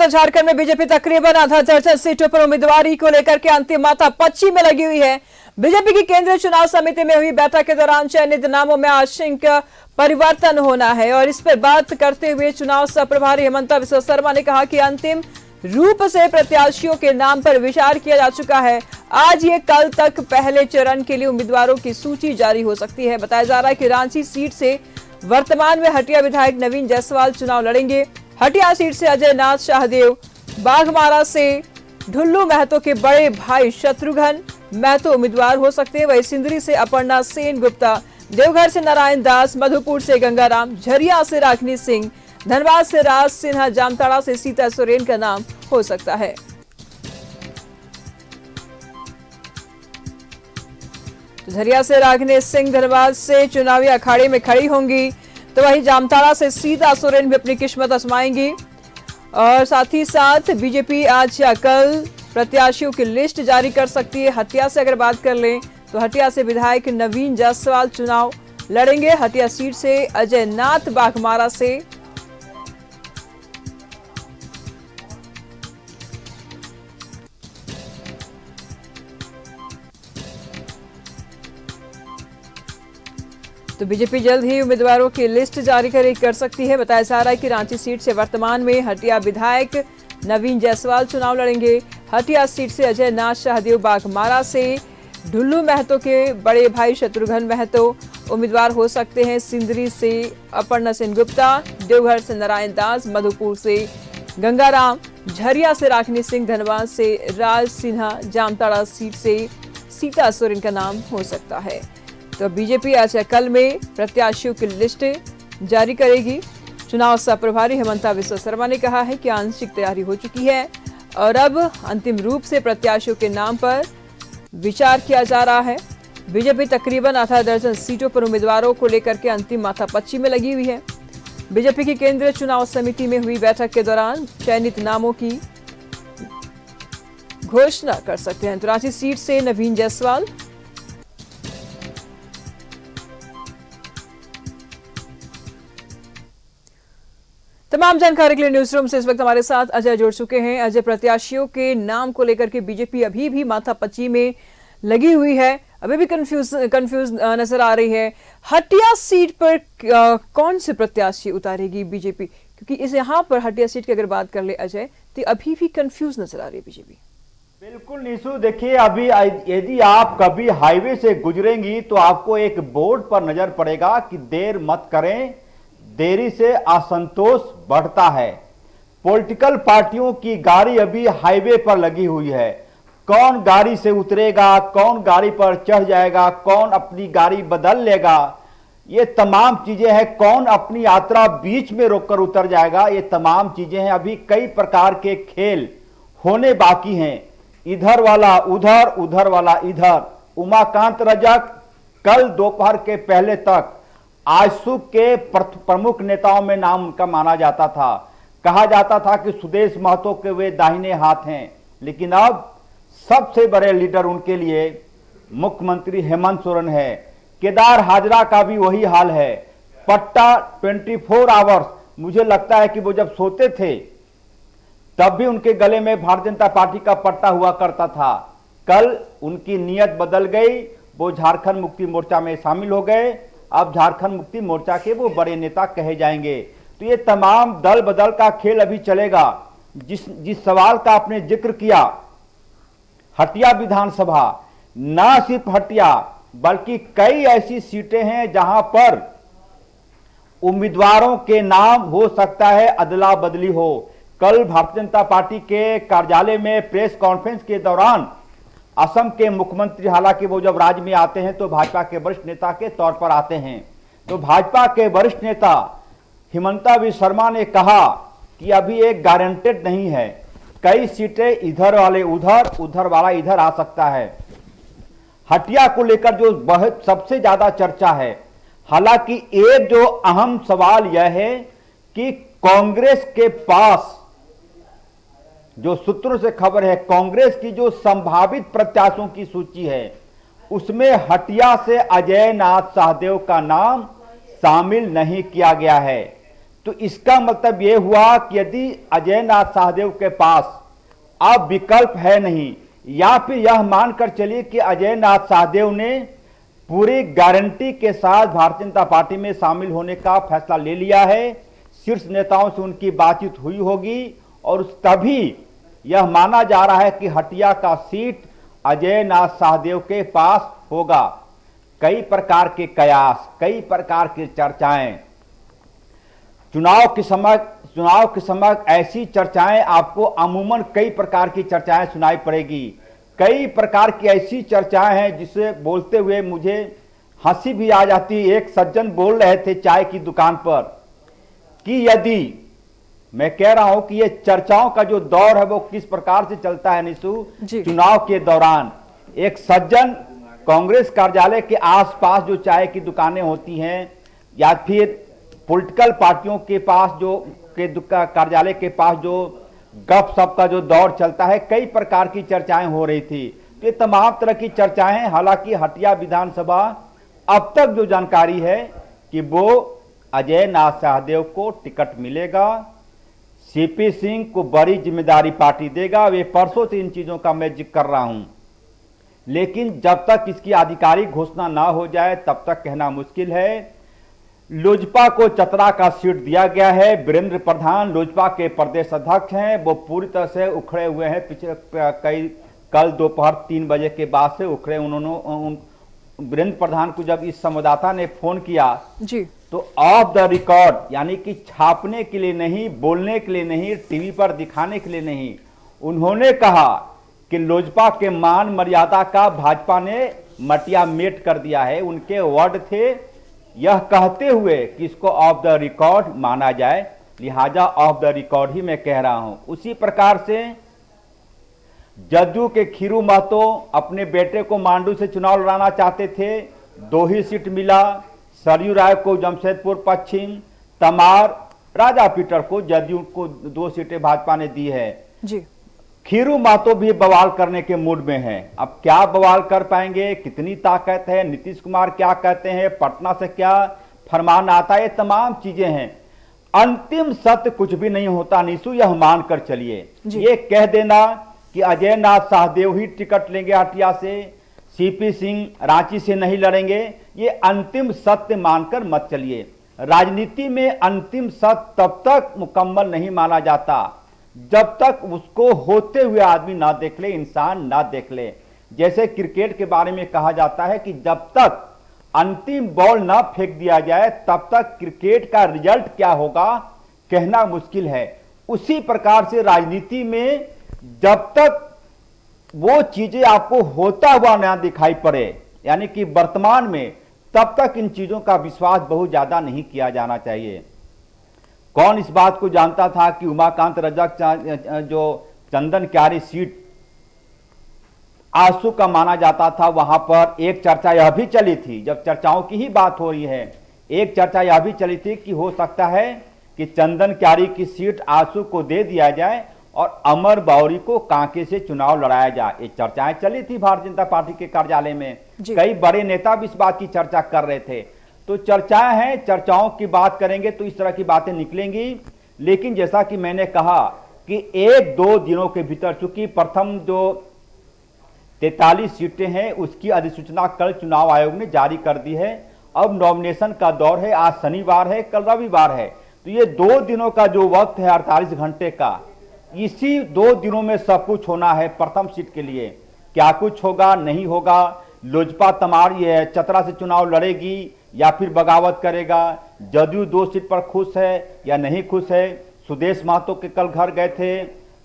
तो झारखंड में बीजेपी तकरीबन आधा दर्जन सीटों पर उम्मीदवारी को लेकर के अंतिम माथापच्ची में लगी हुई है। बीजेपी की केंद्रीय चुनाव समिति में हुई बैठक के दौरान चयनित नामों में आंशिक परिवर्तन होना है और इस पर बात करते हुए चुनाव सह प्रभारी हेमंता बिस्वा शर्मा ने कहा कि अंतिम रूप से प्रत्याशियों के नाम पर विचार किया जा चुका है। आज ये कल तक पहले चरण के लिए उम्मीदवारों की सूची जारी हो सकती है। बताया जा रहा है कि रांची सीट से वर्तमान में हटिया विधायक नवीन जायसवाल चुनाव लड़ेंगे। हटिया सीट से अजय नाथ शाहदेव, बाघमारा से ढुल्लू महतो के बड़े भाई शत्रुघ्न महतो उम्मीदवार हो सकते हैं। वही सिंदरी से अपर्णा सेन गुप्ता, देवघर से नारायण दास, मधुपुर से गंगाराम, झरिया से राखनी सिंह, धनबाद से राज सिन्हा, जामताड़ा से सीता सोरेन का नाम हो सकता है। तो झरिया से राखनी सिंह धनबाद से चुनावी अखाड़े में खड़ी होंगी, तो वहीं जामताड़ा से सीता सोरेन भी अपनी किस्मत आजमाएंगी। और साथ ही साथ बीजेपी आज या कल प्रत्याशियों की लिस्ट जारी कर सकती है। हटिया से अगर बात कर लें तो हटिया से विधायक नवीन जायसवाल चुनाव लड़ेंगे। हटिया सीट से अजय नाथ, बाघमारा से तो बीजेपी जल्द ही उम्मीदवारों की लिस्ट जारी कर सकती है। बताया जा रहा है कि रांची सीट से वर्तमान में हटिया विधायक नवीन जायसवाल चुनाव लड़ेंगे। हटिया सीट से अजय नाथ शाहदेव, बाघमारा से ढुल्लू महतो के बड़े भाई शत्रुघ्न महतो उम्मीदवार हो सकते हैं। सिंदरी से अपर्णा सेन गुप्ता, देवघर से नारायण दास, मधुपुर से गंगाराम, झरिया से राखनी सिंह, धनबाद से राज सिन्हा, जामताड़ा सीट से सीता सोरेन का नाम हो सकता है। तो बीजेपी आज या कल में प्रत्याशियों की लिस्ट जारी करेगी। चुनाव सह प्रभारी हेमंता बिस्वा शर्मा ने कहा है कि आंशिक तैयारी हो चुकी है और अब अंतिम रूप से प्रत्याशियों के नाम पर विचार किया जा रहा है। बीजेपी तकरीबन आधा दर्जन सीटों पर उम्मीदवारों को लेकर के अंतिम माथापच्ची में लगी हुई है। बीजेपी की केंद्रीय चुनाव समिति में हुई बैठक के दौरान चयनित नामों की घोषणा कर सकते हैं। तो रांची सीट से नवीन जायसवाल, तमाम जानकारी के लिए न्यूज रूम से इस वक्त हमारे साथ अजय जुड़ चुके हैं। अजय, प्रत्याशियों के नाम को लेकर के बीजेपी अभी भी माथापच्ची में लगी हुई है, अभी भी कंफ्यूज नजर आ रही है। हटिया सीट पर कौन से प्रत्याशी उतारेगी बीजेपी, क्योंकि इस यहाँ पर हटिया सीट की अगर बात कर ले अजय, तो अभी भी कंफ्यूज नजर आ रही है बीजेपी। बिल्कुल निशु, देखिए अभी यदि आप कभी हाईवे से गुजरेंगी तो आपको एक बोर्ड पर नजर पड़ेगा कि देर मत करें, देरी से असंतोष बढ़ता है। पॉलिटिकल पार्टियों की गाड़ी अभी हाईवे पर लगी हुई है। कौन गाड़ी से उतरेगा, कौन गाड़ी पर चढ़ जाएगा, कौन अपनी गाड़ी बदल लेगा, ये तमाम चीजें हैं। कौन अपनी यात्रा बीच में रोककर उतर जाएगा, ये तमाम चीजें हैं। अभी कई प्रकार के खेल होने बाकी हैं। इधर वाला उधर, उधर वाला इधर। उमाकांत रजक कल दोपहर के पहले तक आजसू के प्रमुख नेताओं में नाम उनका माना जाता था। कहा जाता था कि सुदेश महतो के वे दाहिने हाथ हैं, लेकिन अब सबसे बड़े लीडर उनके लिए मुख्यमंत्री हेमंत सोरेन है। केदार हाजरा का भी वही हाल है। पट्टा 24 आवर्स, मुझे लगता है कि वो जब सोते थे तब भी उनके गले में भारतीय जनता पार्टी का पट्टा हुआ करता था। कल उनकी नीयत बदल गई, वो झारखंड मुक्ति मोर्चा में शामिल हो गए। अब झारखंड मुक्ति मोर्चा के वो बड़े नेता कहे जाएंगे। तो ये तमाम दल बदल का खेल अभी चलेगा। जिस सवाल का आपने जिक्र किया, हटिया विधानसभा, ना सिर्फ हटिया बल्कि कई ऐसी सीटें हैं जहां पर उम्मीदवारों के नाम हो सकता है अदला बदली हो। कल भारतीय जनता पार्टी के कार्यालय में प्रेस कॉन्फ्रेंस के दौरान असम के मुख्यमंत्री, हालांकि वो जब राज्य में आते हैं तो भाजपा के वरिष्ठ नेता के तौर पर आते हैं, तो भाजपा के वरिष्ठ नेता हेमंता बिस्वा शर्मा ने कहा कि अभी एक गारंटेड नहीं है। कई सीटें इधर वाले उधर, उधर वाला इधर आ सकता है। हटिया को लेकर जो बहुत सबसे ज्यादा चर्चा है, हालांकि एक जो अहम सवाल यह है कि कांग्रेस के पास, जो सूत्रों से खबर है, कांग्रेस की जो संभावित प्रत्याशियों की सूची है उसमें हटिया से अजय नाथ शाहदेव का नाम शामिल नहीं किया गया है। तो इसका मतलब यह हुआ कि यदि अजय नाथ शाहदेव के पास अब विकल्प है नहीं, या फिर यह मानकर चलिए कि अजय नाथ शाहदेव ने पूरी गारंटी के साथ भारतीय जनता पार्टी में शामिल होने का फैसला ले लिया है, शीर्ष नेताओं से उनकी बातचीत हुई होगी और तभी यह माना जा रहा है कि हटिया का सीट अजय नाथ शाहदेव के पास होगा। कई प्रकार के कयास, कई प्रकार की चर्चाएं, चुनाव के समय ऐसी चर्चाएं आपको अमूमन कई प्रकार की चर्चाएं सुनाई पड़ेगी। कई प्रकार की ऐसी चर्चाएं हैं जिसे बोलते हुए मुझे हंसी भी आ जाती। एक सज्जन बोल रहे थे चाय की दुकान पर कि यदि, मैं कह रहा हूं कि ये चर्चाओं का जो दौर है वो किस प्रकार से चलता है निशु, चुनाव के दौरान एक सज्जन कांग्रेस कार्यालय के आसपास जो चाय की दुकानें होती हैं या फिर पॉलिटिकल पार्टियों के पास जो कार्यालय के पास जो गपशप का जो दौर चलता है, कई प्रकार की चर्चाएं हो रही थी। तो ये तमाम तरह की चर्चाएं, हालांकि हटिया विधानसभा अब तक जो जानकारी है कि वो अजय नाथ शाहदेव को टिकट मिलेगा, सीपी सिंह को बड़ी जिम्मेदारी पार्टी देगा। वे परसों से इन चीजों का मैं जिक्र कर रहा हूं, लेकिन जब तक इसकी आधिकारिक घोषणा ना हो जाए तब तक कहना मुश्किल है। लोजपा को चतरा का सीट दिया गया है। वीरेंद्र प्रधान लोजपा के प्रदेश अध्यक्ष हैं, वो पूरी तरह से उखड़े हुए हैं। पिछले कल दोपहर 3 बजे के बाद से उखड़े। उन्होंने वीरेंद्र प्रधान को जब इस संवाददाता ने फोन किया जी, तो ऑफ द रिकॉर्ड, यानी कि छापने के लिए नहीं, बोलने के लिए नहीं, टीवी पर दिखाने के लिए नहीं, उन्होंने कहा कि लोजपा के मान मर्यादा का भाजपा ने मटिया मेट कर दिया है। उनके वर्ड थे, यह कहते हुए कि इसको ऑफ द रिकॉर्ड माना जाए, लिहाजा ऑफ द रिकॉर्ड ही मैं कह रहा हूं। उसी प्रकार से जदयू के खीरू महतो अपने बेटे को मांडू से चुनाव लड़ाना चाहते थे, 2 ही सीट मिला। सरयू राय को जमशेदपुर पश्चिम, तमार राजा पीटर को जदयू को 2 सीटें भाजपा ने दी है जी। खीरू महतो भी बवाल करने के मूड में है। अब क्या बवाल कर पाएंगे, कितनी ताकत है, नीतीश कुमार क्या कहते हैं, पटना से क्या फरमान आता है, ये तमाम चीजें हैं। अंतिम सत्य कुछ भी नहीं होता निशु, यह मानकर चलिए। ये कह देना कि अजय नाथ शाहदेव ही टिकट लेंगे हटिया से, सीपी सिंह रांची से नहीं लड़ेंगे, ये अंतिम सत्य मानकर मत चलिए। राजनीति में अंतिम सत्य तब तक मुकम्मल नहीं माना जाता जब तक उसको होते हुए आदमी ना देख ले, इंसान ना देख ले। जैसे क्रिकेट के बारे में कहा जाता है कि जब तक अंतिम बॉल ना फेंक दिया जाए तब तक क्रिकेट का रिजल्ट क्या होगा कहना मुश्किल है। उसी प्रकार से राजनीति में जब तक वो चीजें आपको होता हुआ ना दिखाई पड़े, यानी कि वर्तमान में, तब तक इन चीजों का विश्वास बहुत ज्यादा नहीं किया जाना चाहिए। कौन इस बात को जानता था कि उमाकांत रजक जो चंदन क्यारी सीट आंसू का माना जाता था, वहां पर एक चर्चा यह भी चली थी, जब चर्चाओं की ही बात हो रही है, एक चर्चा यह भी चली थी कि हो सकता है कि चंदन क्यारी की सीट आंसू को दे दिया जाए और अमर बावरी को कांके से चुनाव लड़ाया जाए। ये चर्चाएं चली थी भारतीय जनता पार्टी के कार्यालय में, कई बड़े नेता भी इस बात की चर्चा कर रहे थे। तो चर्चाएं हैं, चर्चाओं की बात करेंगे तो इस तरह की बातें निकलेंगी। लेकिन जैसा कि मैंने कहा कि 1-2 दिनों के भीतर, चूंकि प्रथम जो 43 सीटें हैं उसकी अधिसूचना कल चुनाव आयोग ने जारी कर दी है। अब नॉमिनेशन का दौर है, आज शनिवार है, कल रविवार है, तो ये 2 दिनों का जो वक्त है 48 घंटे का, इसी 2 दिनों में सब कुछ होना है। प्रथम सीट के लिए क्या कुछ होगा, नहीं होगा, लोजपा तमार ये चतरा से चुनाव लड़ेगी या फिर बगावत करेगा, जदयू 2 सीट पर खुश है या नहीं खुश है। सुदेश महतो के कल घर गए थे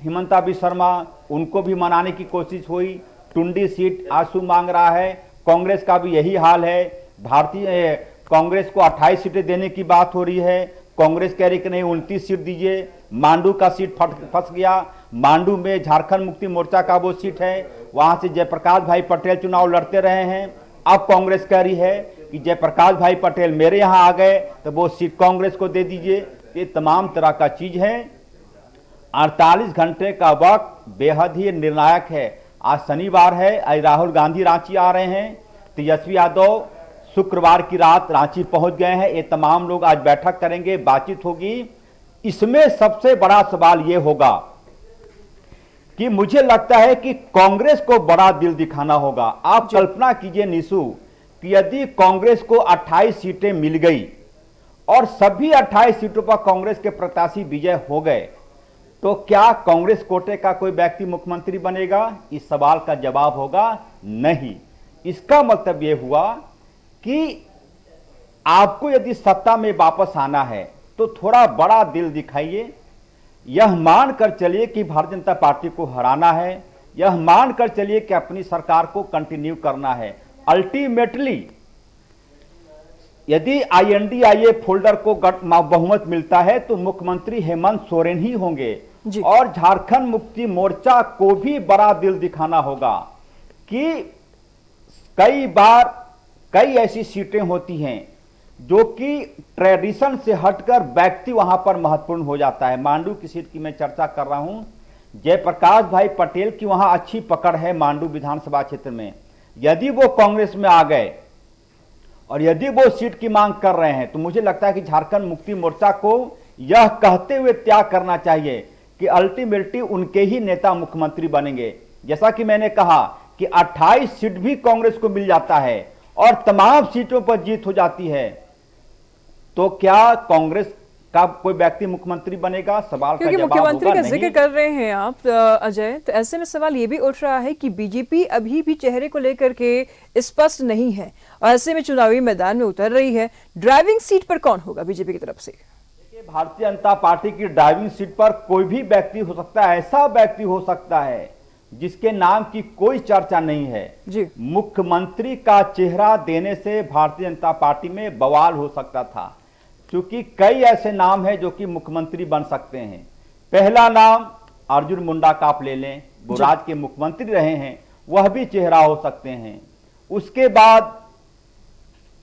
हिमंता शर्मा, उनको भी मनाने की कोशिश हुई। टुंडी सीट आंसू मांग रहा है, कांग्रेस का भी यही हाल है। भारतीय कांग्रेस को 28 सीटें देने की बात हो रही है, कांग्रेस कह रही कि नहीं 29 सीट दीजिए। मांडू का सीट फंस गया, मांडू में झारखंड मुक्ति मोर्चा का वो सीट है, वहां से जयप्रकाश भाई पटेल चुनाव लड़ते रहे हैं। अब कांग्रेस कह रही है कि जयप्रकाश भाई पटेल मेरे यहां आ गए तो वो सीट कांग्रेस को दे दीजिए। ये तमाम तरह का चीज है। 48 घंटे का वक्त बेहद ही निर्णायक है। आज शनिवार है, आज राहुल गांधी रांची आ रहे हैं, तेजस्वी यादव शुक्रवार की रात रांची पहुंच गए हैं। ये तमाम लोग आज बैठक करेंगे, बातचीत होगी। इसमें सबसे बड़ा सवाल यह होगा कि मुझे लगता है कि कांग्रेस को बड़ा दिल दिखाना होगा। आप कल्पना कीजिए निशु कि यदि कांग्रेस को 28 सीटें मिल गई और सभी 28 सीटों पर कांग्रेस के प्रत्याशी विजय हो गए, तो क्या कांग्रेस कोटे का कोई व्यक्ति मुख्यमंत्री बनेगा? इस सवाल का जवाब होगा नहीं। इसका मतलब यह हुआ कि आपको यदि सत्ता में वापस आना है तो थोड़ा बड़ा दिल दिखाइए। यह मानकर चलिए कि भारतीय जनता पार्टी को हराना है, यह मानकर चलिए कि अपनी सरकार को कंटिन्यू करना है। अल्टीमेटली यदि INDIA फोल्डर को बहुमत मिलता है तो मुख्यमंत्री हेमंत सोरेन ही होंगे। और झारखंड मुक्ति मोर्चा को भी बड़ा दिल दिखाना होगा कि कई बार कई ऐसी सीटें होती हैं जो कि ट्रेडिशन से हटकर व्यक्ति वहां पर महत्वपूर्ण हो जाता है। मांडू की सीट की मैं चर्चा कर रहा हूं। जयप्रकाश भाई पटेल की वहां अच्छी पकड़ है मांडू विधानसभा क्षेत्र में। यदि वो कांग्रेस में आ गए और यदि वो सीट की मांग कर रहे हैं तो मुझे लगता है कि झारखंड मुक्ति मोर्चा को यह कहते हुए त्याग करना चाहिए कि अल्टीमेटली उनके ही नेता मुख्यमंत्री बनेंगे। जैसा कि मैंने कहा कि 28 सीट भी कांग्रेस को मिल जाता है और तमाम सीटों पर जीत हो जाती है, तो क्या कांग्रेस का कोई व्यक्ति मुख्यमंत्री बनेगा? सवाल का जवाब होगा मुख्यमंत्री का जिक्र नहीं। कर रहे हैं आप अजय, तो ऐसे में सवाल ये भी उठ रहा है कि बीजेपी अभी भी चेहरे को लेकर के स्पष्ट नहीं है और ऐसे में चुनावी मैदान में उतर रही है। ड्राइविंग सीट पर कौन होगा बीजेपी की तरफ से? भारतीय जनता पार्टी की ड्राइविंग सीट पर कोई भी व्यक्ति हो सकता है। ऐसा व्यक्ति हो सकता है जिसके नाम की कोई चर्चा नहीं है जी। मुख्यमंत्री का चेहरा देने से भारतीय जनता पार्टी में बवाल हो सकता था, क्योंकि कई ऐसे नाम हैं जो कि मुख्यमंत्री बन सकते हैं। पहला नाम अर्जुन मुंडा का आप ले लें, वो राज्य के मुख्यमंत्री रहे हैं, वह भी चेहरा हो सकते हैं। उसके बाद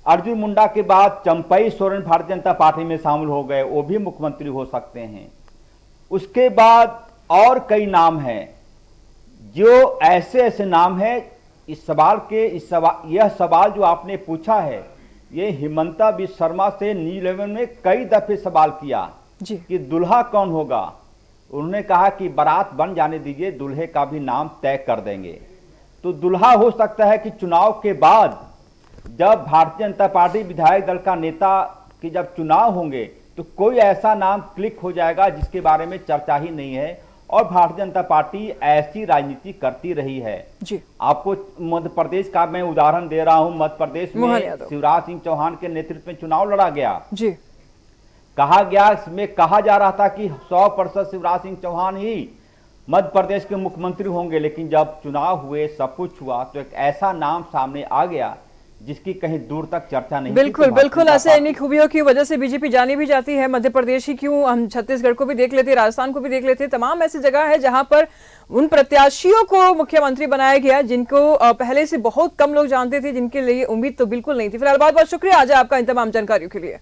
अर्जुन मुंडा के बाद चंपई सोरेन भारतीय जनता पार्टी में शामिल हो गए, वो भी मुख्यमंत्री हो सकते हैं। उसके बाद और कई नाम हैं जो ऐसे नाम हैं। यह सवाल जो आपने पूछा है, ये हिमंता बिस्वा शर्मा से न्यूज 11 में कई दफे सवाल किया कि दुल्हा कौन होगा। उन्होंने कहा कि बारात बन जाने दीजिए, दुल्हे का भी नाम तय कर देंगे। तो दुल्हा हो सकता है कि चुनाव के बाद जब भारतीय जनता पार्टी विधायक दल का नेता के जब चुनाव होंगे तो कोई ऐसा नाम क्लिक हो जाएगा जिसके बारे में चर्चा ही नहीं है। और भारतीय जनता पार्टी ऐसी राजनीति करती रही है जी। आपको मध्य प्रदेश का मैं उदाहरण दे रहा हूं। मध्य प्रदेश में शिवराज सिंह चौहान के नेतृत्व में चुनाव लड़ा गया जी। कहा गया, इसमें कहा जा रहा था कि 100% शिवराज सिंह चौहान ही मध्य प्रदेश के मुख्यमंत्री होंगे, लेकिन जब चुनाव हुए, सब कुछ हुआ, तो एक ऐसा नाम सामने आ गया जिसकी कहीं दूर तक चर्चा नहीं। बिल्कुल ऐसे इन्हीं खूबियों की वजह से बीजेपी जानी भी जाती है। मध्य प्रदेश ही क्यों, हम छत्तीसगढ़ को भी देख लेते, राजस्थान को भी देख लेते, तमाम ऐसी जगह है जहां पर उन प्रत्याशियों को मुख्यमंत्री बनाया गया जिनको पहले से बहुत कम लोग जानते थे, जिनके लिए उम्मीद तो बिल्कुल नहीं थी। फिलहाल बहुत बहुत शुक्रिया आज आपका इन तमाम जानकारियों के लिए।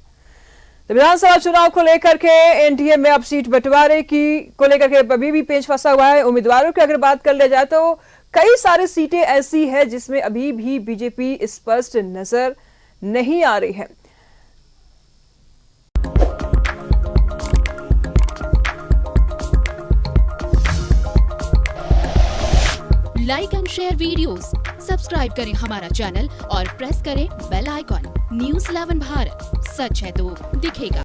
तो विधानसभा चुनाव को लेकर के एनडीए में अब सीट बंटवारे को लेकर के अभी भी पेच फंसा हुआ है। उम्मीदवारों की अगर बात कर लिया जाए तो कई सारी सीटें ऐसी है जिसमें अभी भी बीजेपी स्पष्ट नजर नहीं आ रही है। Like and share videos, subscribe करें हमारा चैनल और प्रेस करें बेल आइकॉन। न्यूज़ 11 भारत, सच है तो दिखेगा।